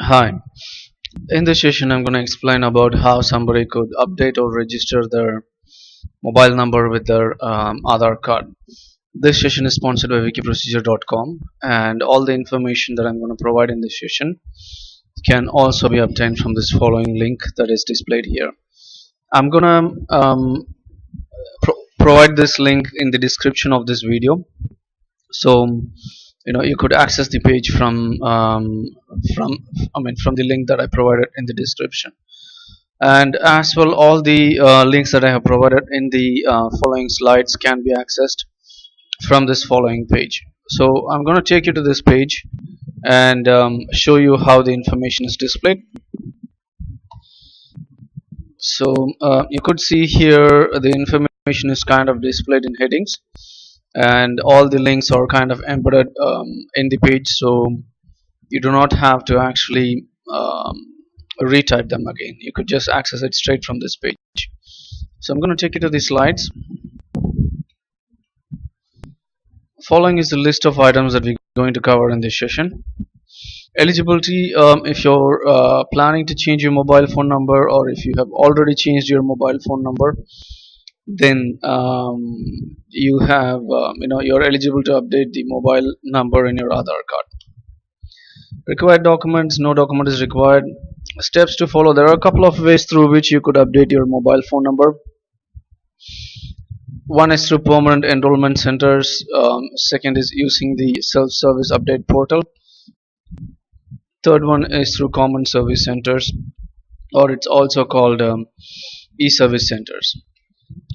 Hi, in this session I'm going to explain about how somebody could update or register their mobile number with their Aadhaar card. This session is sponsored by wikiprocedure.com, and all the information that I'm going to provide in this session can also be obtained from this following link that is displayed here. I'm going to provide this link in the description of this video, so you could access the page from from the link that I provided in the description. And as well, all the links that I have provided in the following slides can be accessed from this following page. So I'm going to take you to this page and show you how the information is displayed. So you could see here the information is kind of displayed in headings, and all the links are kind of embedded in the page, so you do not have to actually retype them again. You could just access it straight from this page. So I'm going to take you to the slides. Following is the list of items that we're going to cover in this session. Eligibility: if you're planning to change your mobile phone number, or if you have already changed your mobile phone number, then you're eligible to update the mobile number in your Aadhaar card. Required documents: no document is required. Steps to follow: there are a couple of ways through which you could update your mobile phone number. One is through permanent enrollment centers. Second is using the self-service update portal. Third one is through common service centers, or it's also called e-service centers.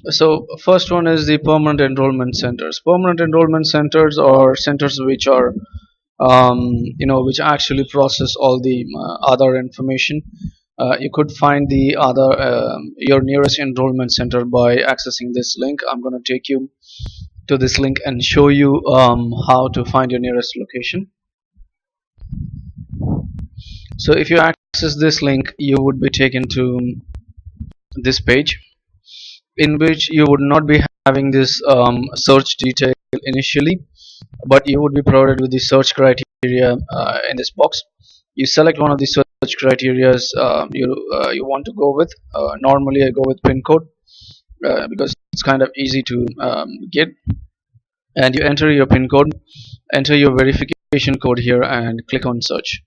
So first one is the permanent enrollment centers. Permanent enrollment centers are centers which are which actually process all the other information. You could find the other your nearest enrollment center by accessing this link. I'm going to take you to this link and show you how to find your nearest location. So if you access this link, you would be taken to this page, in which you would not be having this search detail initially, but you would be provided with the search criteria in this box. You select one of the search criteria you want to go with. Normally I go with pin code because it's kind of easy to get. And you enter your pin code, enter your verification code here, and click on search.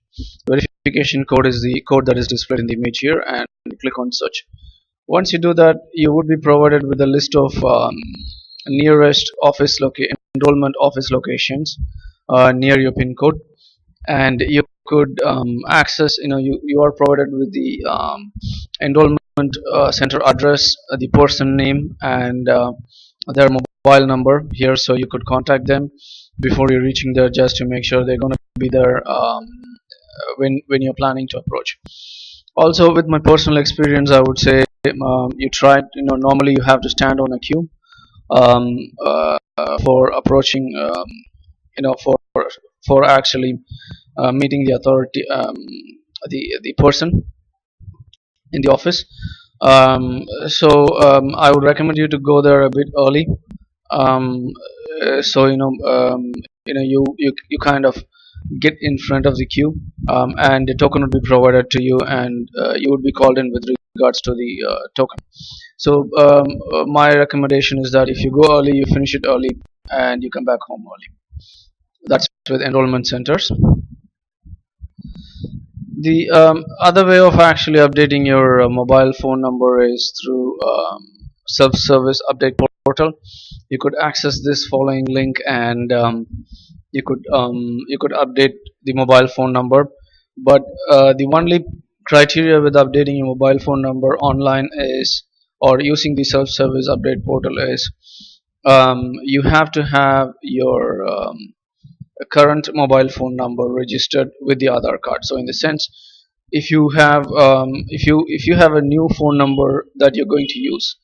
Verification code is the code that is displayed in the image here, and click on search. Once you do that, you would be provided with a list of nearest enrollment office locations near your pin code, and you could access. You are provided with the enrollment center address, the person name, and their mobile number here, so you could contact them before you're reaching there, just to make sure they're going to be there when you're planning to approach. Also, with my personal experience, I would say normally you have to stand on a queue for approaching, for actually meeting the authority, the person in the office. I would recommend you to go there a bit early. You kind of get in front of the queue, and the token would be provided to you, and you would be called in with regards to the token. So my recommendation is that if you go early, you finish it early, and you come back home early. That's with enrollment centers. The other way of actually updating your mobile phone number is through self-service update portal. You could access this following link, and you could update the mobile phone number. But the only criteria with updating your mobile phone number online is, or using the self-service update portal, is you have to have your current mobile phone number registered with the Aadhaar card. So in the sense, if you have a new phone number that you're going to use,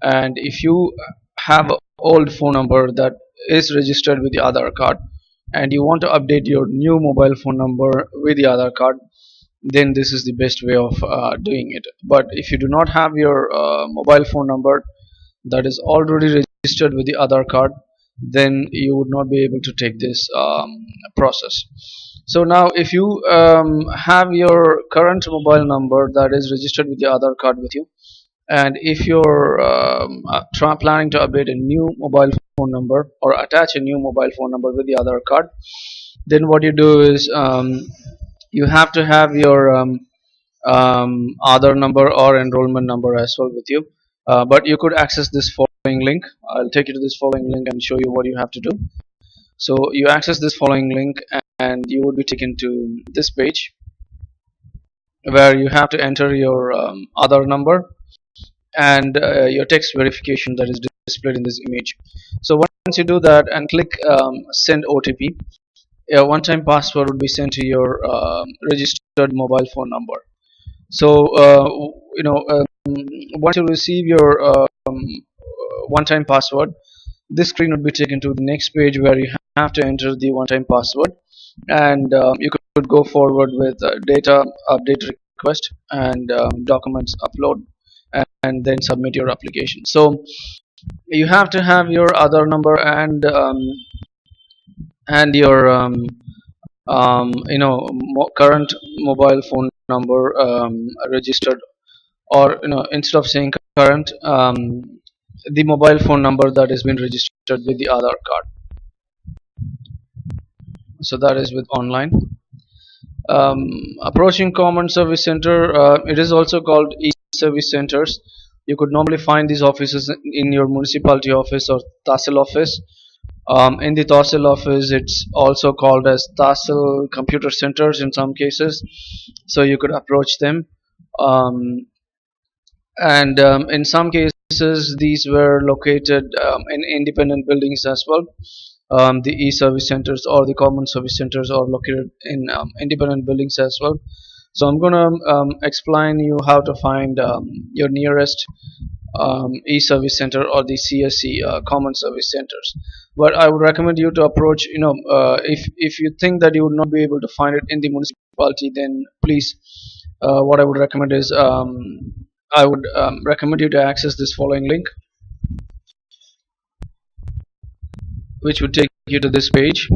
and if you have an old phone number that is registered with the Aadhaar card, and you want to update your new mobile phone number with the Aadhaar card, then this is the best way of doing it. But if you do not have your mobile phone number that is already registered with the Aadhaar card, then you would not be able to take this process. So now if you have your current mobile number that is registered with the Aadhaar card with you, and if you're planning to update a new mobile phone number or attach a new mobile phone number with the Aadhaar card, then what you do is you have to have your Aadhaar number or enrollment number as well with you. But you could access this following link. I'll take you to this following link and show you what you have to do. So you access this following link and you would be taken to this page where you have to enter your Aadhaar number and your text verification that is displayed in this image. So once you do that and click send OTP, a one-time password would be sent to your registered mobile phone number. So once you receive your one-time password, this screen would be taken to the next page where you have to enter the one-time password, and you could go forward with data update request and documents upload, and then submit your application. So you have to have your Aadhaar number and your current mobile phone number registered, or instead of saying current, the mobile phone number that has been registered with the Aadhaar card. So that is with online. Approaching common service center, it is also called e-service centers. You could normally find these offices in your municipality office or tahsil office. In the tahsil office, it's also called as tahsil computer centers in some cases, so you could approach them. And in some cases these were located in independent buildings as well. The e-service centers or the common service centers are located in independent buildings as well. So I'm gonna explain you how to find your nearest e-service center or the CSC common service centers. But I would recommend you to approach, if you think that you would not be able to find it in the municipality, then please, what I would recommend is I would recommend you to access this following link, which would take you to this page.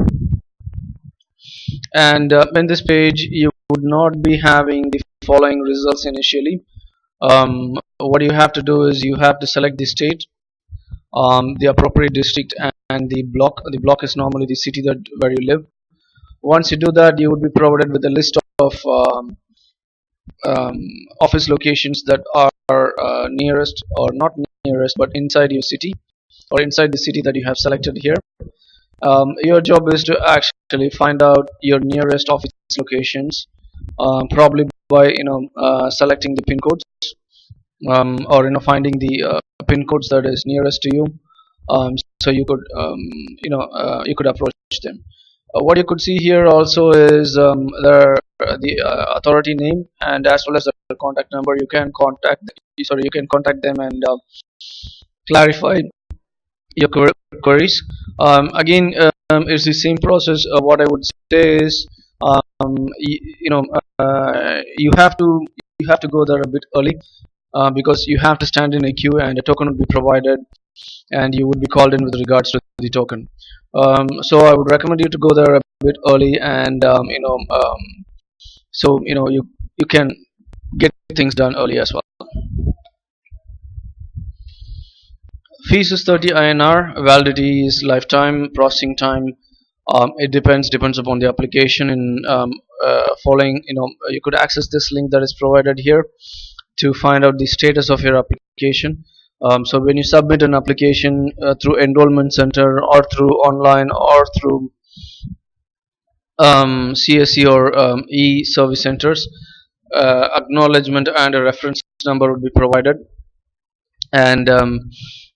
And in this page you would not be having the following results initially. What you have to do is you have to select the state, the appropriate district, and the block. The block is normally the city that where you live. Once you do that, you would be provided with a list of office locations that are nearest, or not nearest, but inside your city or inside the city that you have selected here. Your job is to actually find out your nearest office locations, probably by selecting the pin codes, or finding the pin codes that is nearest to you. So you could you could approach them. What you could see here also is the authority name and as well as the contact number. You can contact them and clarify your queries. Again, it's the same process. What I would say is, you have to go there a bit early, because you have to stand in a queue and a token will be provided, and you would be called in with regards to the token. So I would recommend you to go there a bit early, and so you can get things done early as well. Fees is 30 INR. Validity is lifetime. Processing time, it depends upon the application. In following, you could access this link that is provided here to find out the status of your application. So when you submit an application through enrollment center or through online or through CSC or e-service centers, acknowledgement and a reference number would be provided, and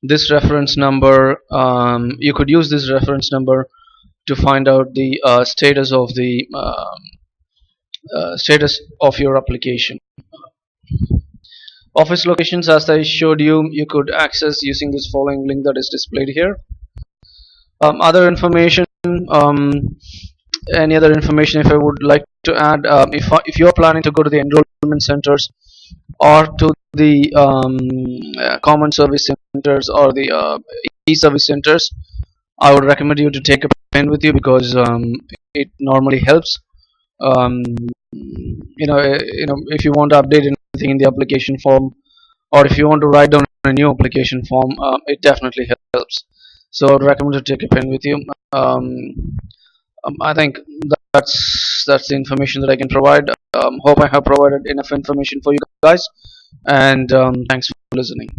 this reference number, you could use this reference number to find out the status of your application. Office locations, as I showed you, you could access using this following link that is displayed here. Other information, any other information if I would like to add, if you're planning to go to the enrollment centers or to the common service centers or the e-service centers, I would recommend you to take a pen with you, because it normally helps. um, if you want to update anything in the application form, or if you want to write down a new application form, it definitely helps. So I'd recommend to take a pen with you. I think that's the information that I can provide. Hope I have provided enough information for you guys, and thanks for listening.